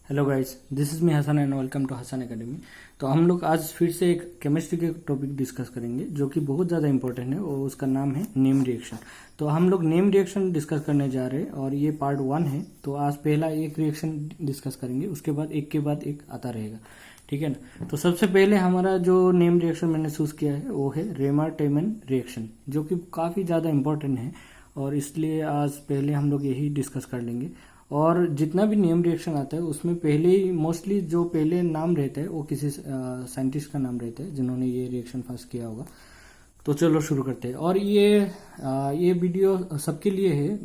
Hello guys, this is me Hasan and welcome to Hasan academy. तो हम लोग आज फिर से एक केमिस्ट्री के टॉपिक डिस्कस करेंगे जो कि बहुत ज़्यादा इंपॉर्टेंट है और उसका नाम है नेम रिएक्शन। तो हम लोग नेम रिएक्शन डिस्कस करने जा रहे हैं और ये पार्ट 1 है। तो आज पहला एक रिएक्शन डिस्कस करेंगे, उसके बाद एक के बाद एक आता रहेगा, ठीक है ना। तो सबसे पहले हमारा जो नेम रिएक्शन मैंने चूज किया है वो है रेमा-टेमन रिएक्शन, जो कि काफ़ी ज़्यादा इंपॉर्टेंट है और इसलिए आज पहले हम लोग यही डिस्कस कर लेंगे। और जितना भी नेम रिएक्शन आता है उसमें पहले ही मोस्टली जो पहले नाम रहता है वो किसी साइंटिस्ट का नाम रहता है जिन्होंने ये रिएक्शन फर्स्ट किया होगा। तो चलो शुरू करते हैं। और ये वीडियो सबके लिए है,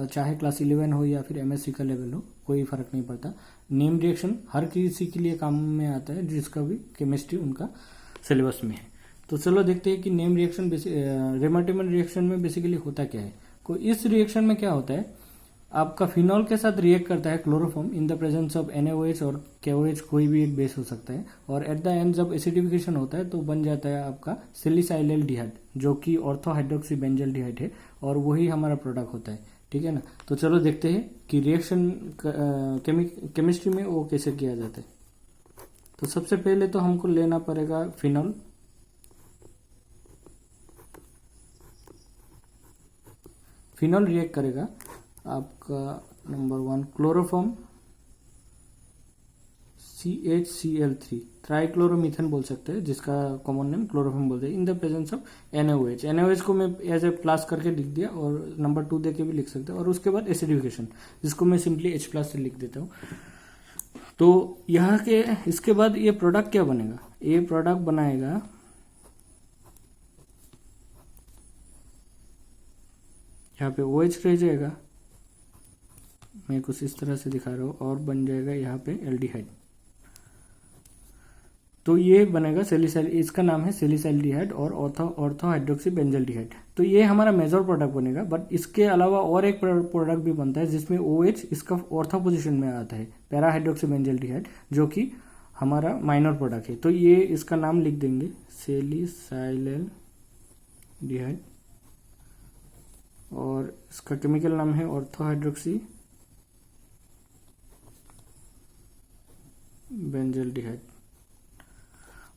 चाहे क्लास 11 हो या फिर एमएससी का लेवल हो, कोई फर्क नहीं पड़ता। नेम रिएक्शन हर किसी के लिए काम में आता है जिसका भी केमिस्ट्री उनका सिलेबस में है। तो चलो देखते हैं कि नेम रिएक्शन रेमा-टेमन रिएक्शन में बेसिकली होता क्या है। इस रिएक्शन में क्या होता है, आपका फिनॉल के साथ रिएक्ट करता है chloroform in the presence of NaOH और KOH, कोई भी एक बेस हो सकता है। और एट द एंड जब एसिडिफिकेशन होता है तो बन जाता है आपका सैलिसाइलएल्डिहाइड, जो कि ऑर्थो हाइड्रोक्सी बेंजल्डिहाइड है और वही हमारा प्रोडक्ट होता है, ठीक है ना। तो चलो देखते हैं कि रिएक्शन केमिस्ट्री में वो कैसे किया जाता है। तो सबसे पहले तो हमको लेना पड़ेगा फिनॉल। फिनॉल रिएक्ट करेगा आपका नंबर 1 क्लोरोफॉर्म CHCl3, ट्राइक्लोरोमीथेन बोल सकते हैं, जिसका कॉमन नेम क्लोरोफॉर्म बोलते हैं, in the presence of NaOH। NaOH को मैं एज ए प्लस करके लिख दिया और नंबर 2 दे के भी लिख सकते हैं। और उसके बाद एसिडिफिकेशन, जिसको मैं सिंपली H+ से लिख देता हूँ। तो यहाँ के इसके बाद ये प्रोडक्ट क्या बनेगा, ये प्रोडक्ट बनाएगा यहाँ पे OH रह जाएगा, मैं कुछ इस तरह से दिखा रहा हूँ, और बन जाएगा यहाँ पे एल्डिहाइड। तो ये बनेगा इसका नाम है सैलिसाइलडिहाइड और ऑर्थो हाइड्रोक्सी बेंजल्डिहाइड। तो ये हमारा मेजर प्रोडक्ट बनेगा। बट इसके अलावा और एक प्रोडक्ट भी बनता है जिसमें OH इसका ऑर्थो पोजीशन में आता है, पैरा हाइड्रोक्सी बेंजल्डिहाइड, जो कि हमारा माइनर प्रोडक्ट है। तो ये इसका नाम लिख देंगे सैलिसाइलडिहाइड और इसका केमिकल नाम है ऑर्थो हाइड्रोक्सी बेंजल्डिहाइड।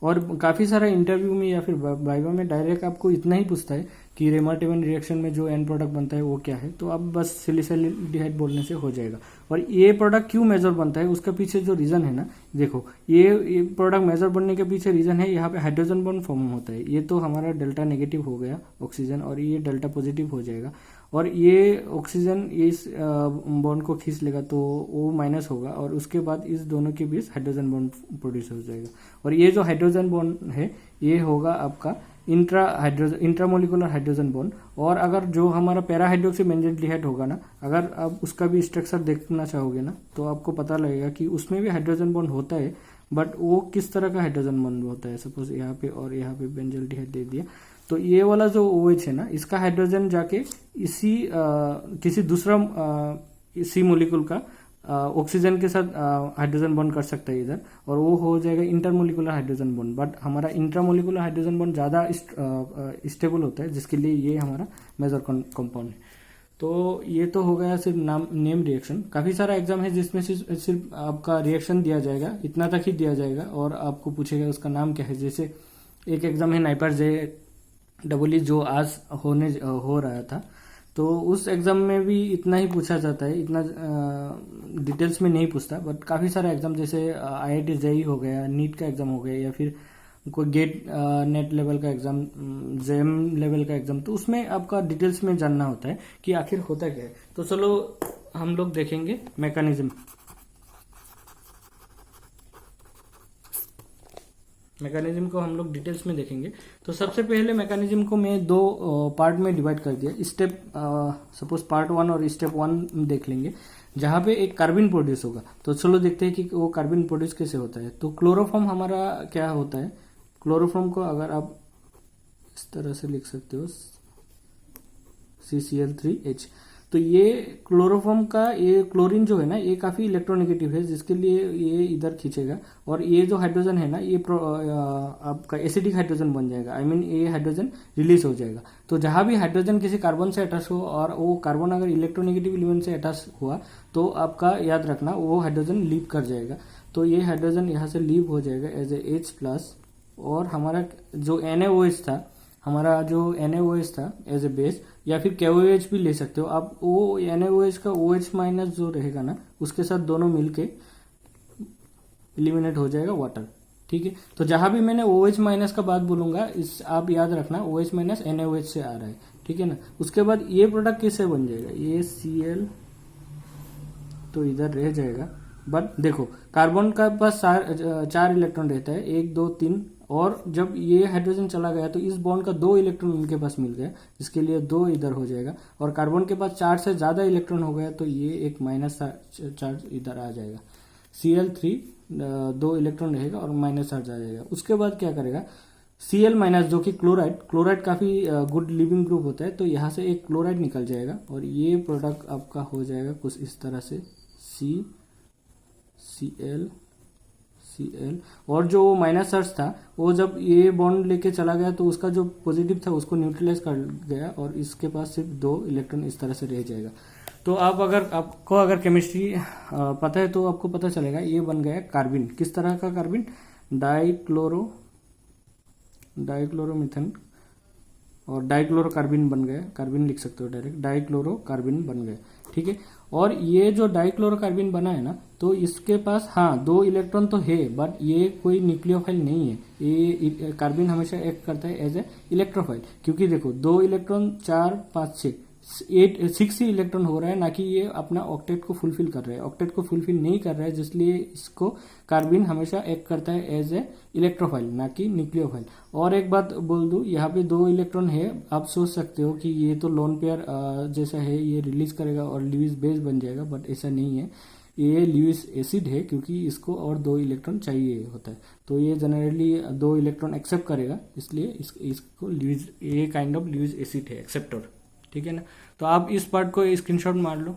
और काफ़ी सारा इंटरव्यू में या फिर वाइवा में डायरेक्ट आपको इतना ही पूछता है कि रेमा-टेमन रिएक्शन में जो एंड प्रोडक्ट बनता है वो क्या है, तो आप बस सैलिसाइलडिहाइड बोलने से हो जाएगा। और ये प्रोडक्ट क्यों मेजर बनता है उसका पीछे जो रीज़न है ना, देखो ये प्रोडक्ट मेजर बनने के पीछे रीज़न है, यहाँ पे हाइड्रोजन बॉन्ड फॉर्म होता है। ये तो हमारा डेल्टा नेगेटिव हो गया ऑक्सीजन और ये डेल्टा पॉजिटिव हो जाएगा, और ये ऑक्सीजन इस बॉन्ड को खींच लेगा तो वो माइनस होगा, और उसके बाद इस दोनों के बीच हाइड्रोजन बॉन्ड प्रोड्यूस हो जाएगा। और ये जो हाइड्रोजन बॉन्ड है ये होगा आपका इंट्रामोलिकुलर हाइड्रोजन बॉन्ड। और अगर जो हमारा पैरा हाइड्रोक्सी बेंजल्डिहाइड होगा ना, अगर आप उसका भी स्ट्रक्चर देखना चाहोगे ना तो आपको पता लगेगा कि उसमें भी हाइड्रोजन बॉन्ड होता है, बट वो किस तरह का हाइड्रोजन बॉन्ड होता है। सपोज यहाँ पे और यहाँ पे बेंजल्डिहाइड दे दिया, तो ये वाला जो OH है ना, इसका हाइड्रोजन जाके इसी किसी दूसरा इसी मोलिकुल का ऑक्सीजन के साथ हाइड्रोजन बॉन्ड कर सकता है इधर, और वो हो जाएगा इंटरमोलिकुलर हाइड्रोजन बॉन्ड। बट हमारा इंट्रामोलिकुलर हाइड्रोजन बॉन्ड ज़्यादा स्टेबल होता है, जिसके लिए ये हमारा मेजर कंपाउंड है। तो ये तो हो गया सिर्फ नेम रिएक्शन। काफ़ी सारा एग्जाम है जिसमें सिर्फ आपका रिएक्शन दिया जाएगा, इतना तक ही दिया जाएगा, और आपको पूछेगा उसका नाम क्या है। जैसे एक एग्जाम है नाइपर JEE जो आज हो रहा था, तो उस एग्जाम में भी इतना ही पूछा जाता है, इतना डिटेल्स में नहीं पूछता। बट काफ़ी सारा एग्जाम जैसे IIT JEE हो गया, नीट का एग्जाम हो गया, या फिर कोई गेट नेट लेवल का एग्जाम, JEM लेवल का एग्जाम, तो उसमें आपका डिटेल्स में जानना होता है कि आखिर होता क्या है। तो चलो हम लोग देखेंगे मैकेनिज्म को हम लोग डिटेल्स में देखेंगे। तो सबसे पहले मैकेनिज्म को मैं 2 पार्ट में डिवाइड कर दिया। स्टेप सपोज पार्ट 1 और स्टेप 1 देख लेंगे, जहाँ पे एक कार्बन प्रोड्यूस होगा। तो चलो देखते हैं कि वो कार्बन प्रोड्यूस कैसे होता है। तो क्लोरोफॉर्म हमारा क्या होता है, क्लोरोफॉर्म को अगर आप इस तरह से लिख सकते हो CCl3H। तो ये क्लोरोफॉर्म का ये क्लोरीन जो है ना ये काफी इलेक्ट्रोनेगेटिव है, जिसके लिए ये इधर खींचेगा, और ये जो हाइड्रोजन है ना ये आपका एसिडिक हाइड्रोजन बन जाएगा, आई मीन ये हाइड्रोजन रिलीज हो जाएगा। तो जहां भी हाइड्रोजन किसी कार्बन से अटैच हो और वो कार्बन अगर इलेक्ट्रोनेगेटिव एलिमेंट से अटैच हुआ तो आपका याद रखना वो हाइड्रोजन लीव कर जाएगा। तो ये हाइड्रोजन यहाँ से लीव हो जाएगा एज ए H+, और हमारा जो NaOH था, हमारा जो NaOH था एज ए बेस, या फिर KOH भी ले सकते हो आप, वो NaOH का OH- जो रहेगा ना उसके साथ दोनों मिलके एलिमिनेट हो जाएगा वाटर। ठीक है, तो जहां भी मैंने OH- का बात बोलूंगा इस आप याद रखना OH- NaOH से आ रहा है। ठीक है ना, उसके बाद ये प्रोडक्ट किससे बन जाएगा, ये Cl तो इधर रह जाएगा, बट देखो कार्बन का पास 4 इलेक्ट्रॉन रहता है, 1 2 3, और जब ये हाइड्रोजन चला गया तो इस बॉन्ड का 2 इलेक्ट्रॉन उनके पास मिल गया, जिसके लिए 2 इधर हो जाएगा, और कार्बन के पास 4 से ज्यादा इलेक्ट्रॉन हो गया तो ये एक माइनस चार्ज इधर आ जाएगा। Cl3 2 इलेक्ट्रॉन रहेगा और माइनस चार्ज आ जाएगा। उसके बाद क्या करेगा, Cl- जो कि क्लोराइड काफी गुड लिविंग ग्रुप होता है, तो यहाँ से एक क्लोराइड निकल जाएगा और ये प्रोडक्ट आपका हो जाएगा कुछ इस तरह से Cl, और जो माइनस चार्ज था वो जब ये बॉन्ड लेके चला गया तो उसका जो पॉजिटिव था उसको न्यूट्रलाइज कर गया, और इसके पास सिर्फ 2 इलेक्ट्रॉन इस तरह से रह जाएगा। तो आपको अगर केमिस्ट्री पता है तो आपको पता चलेगा ये बन गया कार्बिन। किस तरह का कार्बिन, डाइक्लोरोमीथेन और डाइक्लोरोकार्बिन बन गया, कार्बिन लिख सकते हो डायरेक्ट, डाइक्लोरोकार्बिन बन गया। ठीक है, और ये जो डाइक्लोरोकार्बिन बना है ना तो इसके पास 2 इलेक्ट्रॉन तो है, बट ये कोई न्यूक्लियोफाइल नहीं है। ये कार्बिन हमेशा एक्ट करता है एज ए इलेक्ट्रोफाइल, क्योंकि देखो 2 इलेक्ट्रॉन 4 5 6 6 ही इलेक्ट्रॉन हो रहा है, ना कि ये अपना ऑक्टेट को फुलफिल कर रहा है। ऑक्टेट को फुलफिल नहीं कर रहा है, जिसलिए इसको कार्बिन हमेशा एक्ट करता है एज ए इलेक्ट्रोफाइल, ना कि न्यूक्लियोफाइल। और एक बात बोल दूं, यहाँ पे 2 इलेक्ट्रॉन है, आप सोच सकते हो कि ये तो लोन पेयर जैसा है, ये रिलीज करेगा और ल्यूइस बेस बन जाएगा, बट ऐसा नहीं है, ये ल्यूइस एसिड है, क्योंकि इसको और 2 इलेक्ट्रॉन चाहिए होता है। तो ये जनरली 2 इलेक्ट्रॉन एक्सेप्ट करेगा, इसलिए इसको ल्यूइस, ये काइंड ऑफ ल्यूइस एसिड है, एक्सेप्टर। ठीक है ना, तो आप इस पार्ट को स्क्रीनशॉट मार लो,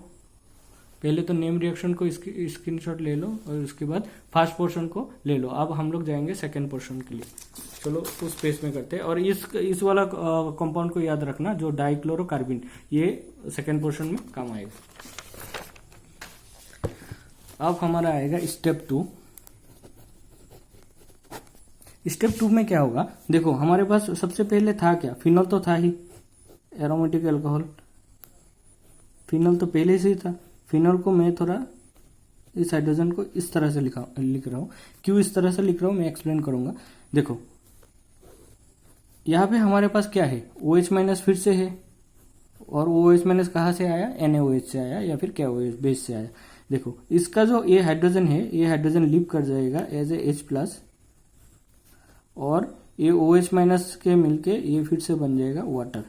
पहले तो नेम रिएक्शन को स्क्रीनशॉट ले लो और उसके बाद फर्स्ट पोर्शन को ले लो। अब हम लोग जाएंगे सेकंड पोर्शन के लिए, चलो उस पेज में करते हैं। और इस वाला कंपाउंड को याद रखना जो डाइक्लोरोकार्बिन, ये सेकंड पोर्शन में काम आएगा। अब हमारा आएगा स्टेप 2। स्टेप 2 में क्या होगा, देखो हमारे पास सबसे पहले था क्या, फिनॉल तो था ही, एरोमेटिक अल्कोहल, फिनॉल तो पहले से ही था। फिनॉल को मैं थोड़ा इस हाइड्रोजन को इस तरह से लिख रहा हूं। क्यों इस तरह से लिख रहा हूं मैं एक्सप्लेन करूंगा। देखो यहाँ पे हमारे पास क्या है, OH- फिर से है, और OH- कहाँ से आया, NaOH से आया या फिर KOH बेस से आया। देखो इसका जो ये हाइड्रोजन है, ये हाइड्रोजन लीव कर जाएगा एज ए H+, और ये OH- के मिलके ये फिर से बन जाएगा वाटर।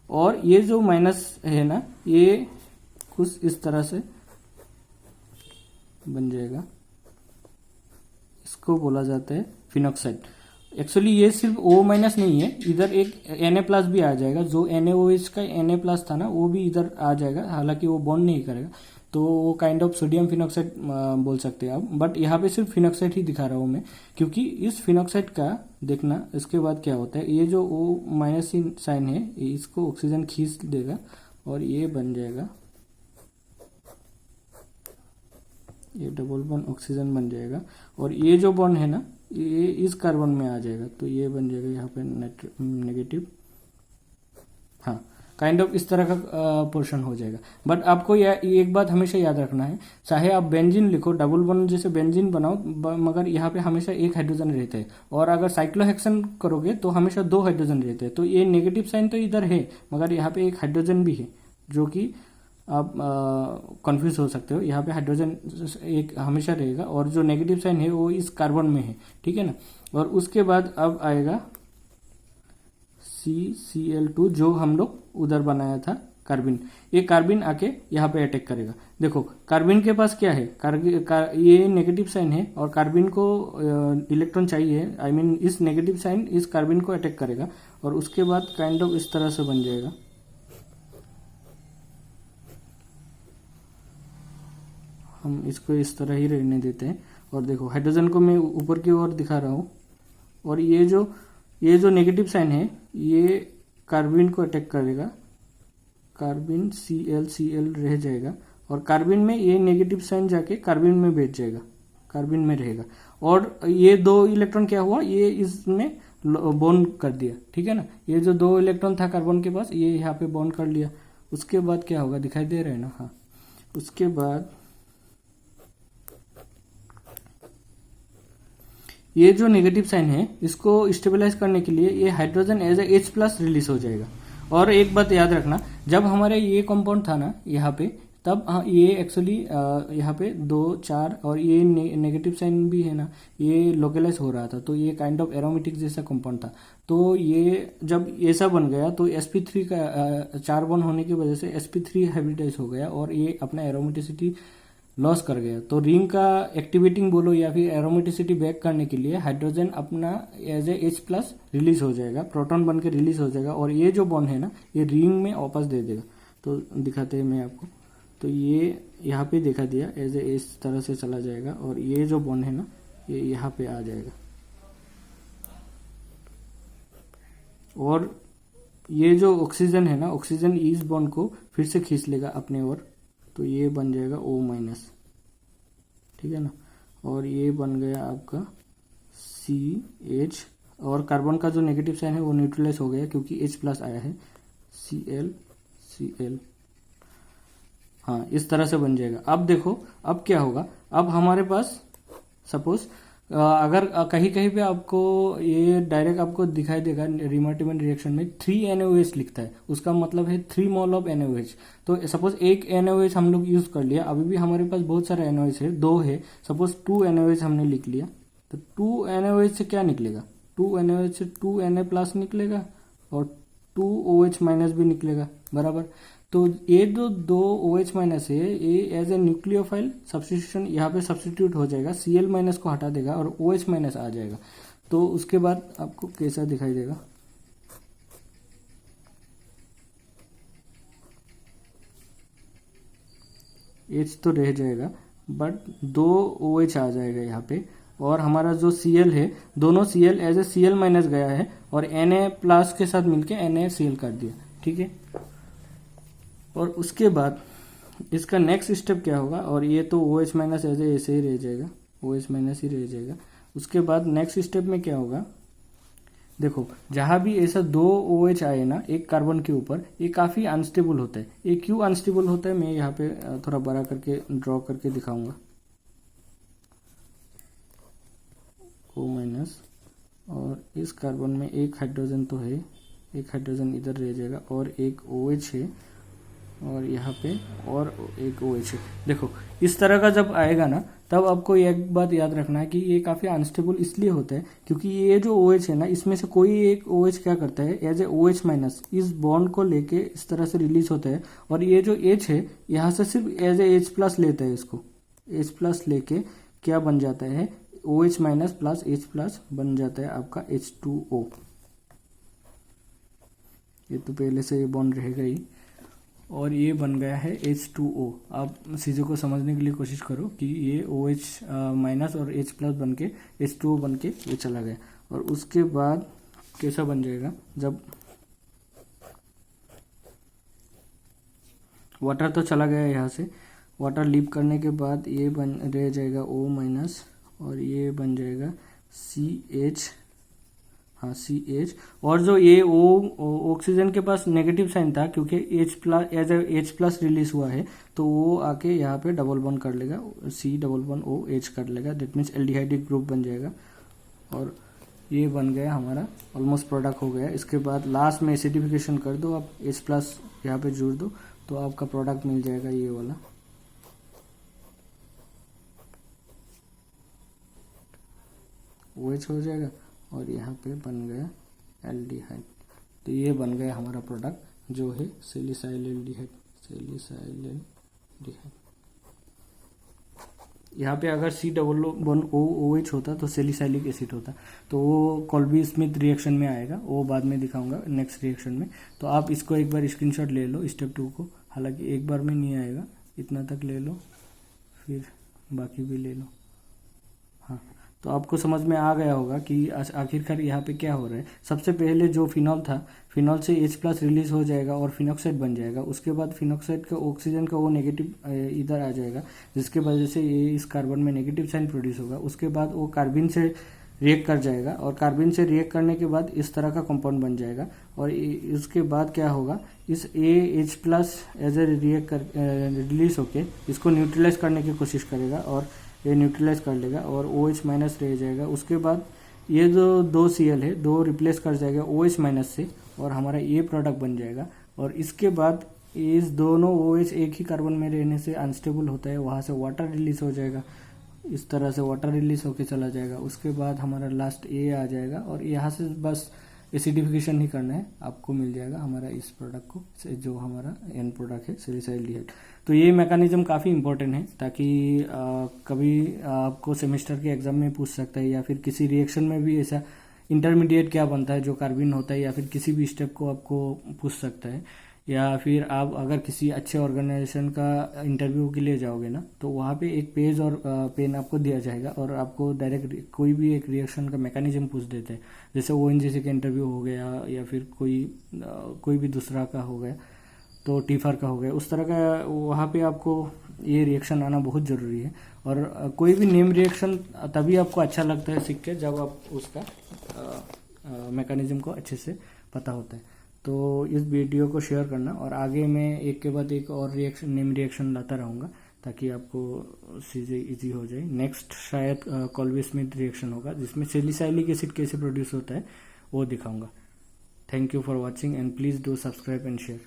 और ये जो माइनस है ना, ये कुछ इस तरह से बन जाएगा, इसको बोला जाता है फिनॉक्साइड। एक्चुअली ये सिर्फ O- नहीं है, इधर एक Na+ भी आ जाएगा, जो NaOH का Na+ था ना वो भी इधर आ जाएगा, हालांकि वो बॉन्ड नहीं करेगा, तो वो काइंड ऑफ सोडियम फिनॉक्साइड बोल सकते हैं आप। बट यहाँ पे सिर्फ फिनॉक्साइड ही दिखा रहा हूँ मैं, क्योंकि इस फिनॉक्साइड का देखना इसके बाद क्या होता है, ये जो O- साइन है इसको ऑक्सीजन खींच देगा और ये बन जाएगा, ये डबल बॉन्ड ऑक्सीजन बन जाएगा, और ये जो बॉन्ड है ना ये इस कार्बन में आ जाएगा, तो ये बन जाएगा यहाँ पे नेगेटिव। हाँ, काइंड ऑफ इस तरह का पोर्शन हो जाएगा। बट आपको एक बात हमेशा याद रखना है, चाहे आप बेंजीन लिखो, डबल बॉन्ड जैसे बेंजीन बनाओ, मगर यहाँ पे हमेशा एक हाइड्रोजन रहता है, और अगर साइक्लोहेक्सेन करोगे तो हमेशा 2 हाइड्रोजन रहते हैं। तो ये नेगेटिव साइन तो इधर है, मगर यहाँ पे एक हाइड्रोजन भी है, जो कि आप कंफ्यूज हो सकते हो। यहाँ पे हाइड्रोजन एक हमेशा रहेगा, और जो नेगेटिव साइन है वो इस कार्बन में है। ठीक है ना, और उसके बाद अब आएगा CCl2, जो हम लोग उधर बनाया था कार्बिन। ये कार्बिन आके यहाँ पे अटैक करेगा। देखो कार्बिन के पास क्या है, ये नेगेटिव साइन है, और कार्बिन को इलेक्ट्रॉन चाहिए, आई मीन इस नेगेटिव साइन इस कार्बिन को अटैक करेगा, और उसके बाद काइंड ऑफ इस तरह से बन जाएगा। हम इसको इस तरह ही रहने देते हैं। और देखो हाइड्रोजन को मैं ऊपर की ओर दिखा रहा हूँ, और ये जो नेगेटिव साइन है ये कार्बिन को अटैक करेगा, कार्बिन Cl रह जाएगा, और कार्बिन में ये नेगेटिव साइन जाके कार्बिन में बैठ जाएगा, कार्बिन में रहेगा। और ये 2 इलेक्ट्रॉन क्या हुआ, ये इसमें बॉन्ड कर दिया, ठीक है ना। ये जो 2 इलेक्ट्रॉन था कार्बन के पास, ये यहाँ पे बॉन्ड कर लिया। उसके बाद क्या होगा, दिखाई दे रहा है ना, हाँ। उसके बाद ये जो नेगेटिव साइन है इसको स्टेबलाइज करने के लिए ये hydrogen as a H+ release हो जाएगा। और एक बात याद रखना, जब हमारे ये कंपाउंड था ना यहाँ पे, तब ये एक्चुअली यहाँ पे 2 4 और ये नेगेटिव साइन भी है ना, ये लोकलाइज हो रहा था, तो ये काइंड ऑफ एरोमेटिक जैसा कंपाउंड था। तो ये जब ऐसा बन गया तो sp3 का 4 बॉन्ड होने की वजह से sp3 हाइब्रिडाइज हो गया और ये अपना एरोमेटिसिटी लॉस कर गया। तो रिंग का एक्टिवेटिंग बोलो या फिर एरोमेटिसिटी बैक करने के लिए हाइड्रोजन अपना एज ए H+ रिलीज हो जाएगा, प्रोटॉन बन के रिलीज हो जाएगा, और ये जो बॉन्ड है ना ये रिंग में वापस दे देगा। तो दिखाते हैं मैं आपको, तो ये यहाँ पे दिखा दिया एज ए इस तरह से चला जाएगा, और ये जो बॉन्ड है ना ये यहाँ पे आ जाएगा, और ये जो ऑक्सीजन है ना, ऑक्सीजन इस बॉन्ड को फिर से खींच लेगा अपने ओर, तो ये बन जाएगा O-, ठीक है ना। और ये बन गया आपका CH, और कार्बन का जो नेगेटिव साइन है वो न्यूट्रलाइज हो गया क्योंकि H+ आया है, Cl, हाँ इस तरह से बन जाएगा। अब देखो अब क्या होगा, अब हमारे पास सपोज अगर कहीं कहीं पे आपको ये डायरेक्ट आपको दिखाई देगा रिमार्टिवन रिएक्शन में 3 NaOH लिखता है, उसका मतलब है 3 मोल ऑफ NaOH। तो सपोज एक NaOH हम लोग यूज कर लिया, अभी भी हमारे पास बहुत सारे NaOH है, 2 है, सपोज 2 NaOH हमने लिख लिया, तो 2 NaOH से क्या निकलेगा, 2 NaOH से 2 Na+ निकलेगा और 2 OH- भी निकलेगा, बराबर। तो ये जो 2 OH- है ये एज ए न्यूक्लियोफाइल सब्स्टिट्यूशन यहाँ पे सब्स्टिट्यूट हो जाएगा, Cl- को हटा देगा और OH- आ जाएगा। तो उसके बाद आपको कैसा दिखाई देगा, H तो रह जाएगा बट 2 OH आ जाएगा यहाँ पे, और हमारा जो Cl है, दोनों Cl एज ए Cl- गया है और Na+ के साथ मिलके NaCl कर दिया, ठीक है। और उसके बाद इसका नेक्स्ट स्टेप क्या होगा, और ये तो OH- एज ऐसे ही रह जाएगा, OH- ही रह जाएगा। उसके बाद नेक्स्ट स्टेप में क्या होगा, देखो जहां भी ऐसा 2 OH आए ना एक कार्बन के ऊपर, ये काफी अनस्टेबल होता है। ये क्यों अनस्टेबल होता है मैं यहाँ पे थोड़ा बड़ा करके ड्रॉ करके दिखाऊंगा। O-, और इस कार्बन में एक हाइड्रोजन तो है, एक हाइड्रोजन इधर रह जाएगा, और एक OH है, और यहाँ पे और एक OH है। देखो इस तरह का जब आएगा ना, तब आपको एक बात याद रखना है कि ये काफी अनस्टेबल इसलिए होता है क्योंकि ये जो OH है ना, इसमें से कोई एक OH क्या करता है, एज ए OH- इस बॉन्ड को लेके इस तरह से रिलीज होता है, और ये जो H है यहाँ से सिर्फ एज ए H+ लेता है, इसको H+ लेके क्या बन जाता है, OH- प्लस H+ बन जाता है आपका H2O। ये तो पहले से ये बॉन्ड रहेगा ही, और ये बन गया है H2O। आप चीज़ों को समझने के लिए कोशिश करो कि ये OH- और H+ बन के H2O बन के ये चला गया। और उसके बाद कैसा बन जाएगा, जब वाटर तो चला गया यहाँ से, वाटर लीव करने के बाद ये बन रह जाएगा O-, और ये बन जाएगा CH, हाँ CH। और जो ये ऑक्सीजन के पास नेगेटिव साइन था क्योंकि H+ as a H+ release हुआ है, तो वो आके यहाँ पे डबल बॉन्ड कर लेगा, C+OH कर लेगा, दैट मीन्स एल्डिहाइडिक ग्रुप बन जाएगा। और ये बन गया हमारा ऑलमोस्ट प्रोडक्ट हो गया। इसके बाद लास्ट में एसिडिफिकेशन कर दो आप, H+ यहाँ पे जोड़ दो, तो आपका प्रोडक्ट मिल जाएगा ये वाला। OH हो जाएगा और यहाँ पे बन गया एल्डिहाइड। तो ये बन गया हमारा प्रोडक्ट जो है सैलिसाइल एल्डिहाइड, यहाँ पे अगर C+OH होता तो सैलिसाइलिक एसिड होता, तो वो कॉल्बी स्मिथ रिएक्शन में आएगा, वो बाद में दिखाऊंगा नेक्स्ट रिएक्शन में। तो आप इसको एक बार स्क्रीनशॉट ले लो स्टेप 2 को, हालांकि एक बार में नहीं आएगा, इतना तक ले लो, फिर बाकी भी ले लो। हाँ, तो आपको समझ में आ गया होगा कि आखिरकार यहाँ पे क्या हो रहा है। सबसे पहले जो फिनॉल था, फिनॉल से H+ रिलीज हो जाएगा और फिनॉक्साइड बन जाएगा। उसके बाद फिनॉक्साइड का ऑक्सीजन का वो नेगेटिव इधर आ जाएगा, जिसके वजह से ये इस कार्बन में नेगेटिव साइन प्रोड्यूस होगा। उसके बाद वो कार्बिन से रिएक्ट कर जाएगा और कार्बिन से रिएक्ट करने के बाद इस तरह का कंपाउंड बन जाएगा। और इसके बाद क्या होगा, इस H+ एज ए रिएक्ट कर रिलीज होके इसको न्यूट्रलाइज करने की कोशिश करेगा और ये न्यूट्रलाइज कर लेगा और OH- रह जाएगा। उसके बाद ये जो 2 Cl है, 2 रिप्लेस कर जाएगा OH- से और हमारा ये प्रोडक्ट बन जाएगा। और इसके बाद इस दोनों OH एक ही कार्बन में रहने से अनस्टेबल होता है, वहाँ से वाटर रिलीज हो जाएगा। इस तरह से वाटर रिलीज होके चला जाएगा। उसके बाद हमारा लास्ट A आ जाएगा और यहाँ से बस एसिडिफिकेशन ही करना है, आपको मिल जाएगा हमारा इस प्रोडक्ट को, जो हमारा एंड प्रोडक्ट है सिलिसाइल्डिहाइड। तो ये मैकेनिज्म काफ़ी इंपॉर्टेंट है, ताकि कभी आपको सेमेस्टर के एग्जाम में पूछ सकता है, या फिर किसी रिएक्शन में भी ऐसा इंटरमीडिएट क्या बनता है जो कार्बिन होता है, या फिर किसी भी स्टेप को आपको पूछ सकता है। या फिर आप अगर किसी अच्छे ऑर्गेनाइजेशन का इंटरव्यू के लिए जाओगे ना, तो वहाँ पे एक पेज और पेन आपको दिया जाएगा और आपको डायरेक्ट कोई भी एक रिएक्शन का मैकेनिज्म पूछ देते हैं। जैसे ONGC का इंटरव्यू हो गया, या फिर कोई भी दूसरा का हो गया, तो टीफर का हो गया, उस तरह का वहाँ पे आपको ये रिएक्शन आना बहुत ज़रूरी है। और कोई भी नेम रिएक्शन तभी आपको अच्छा लगता है सीख के, जब आप उसका मैकेनिज्म को अच्छे से पता होता है। तो इस वीडियो को शेयर करना, और आगे मैं एक के बाद एक और नेम रिएक्शन लाता रहूँगा, ताकि आपको चीज़ें इजी हो जाए। नेक्स्ट शायद कॉल्वे स्मिथ रिएक्शन होगा, जिसमें सैलिसाइलिक एसिड कैसे प्रोड्यूस होता है वो दिखाऊंगा। Thank you for watching and please do subscribe and share.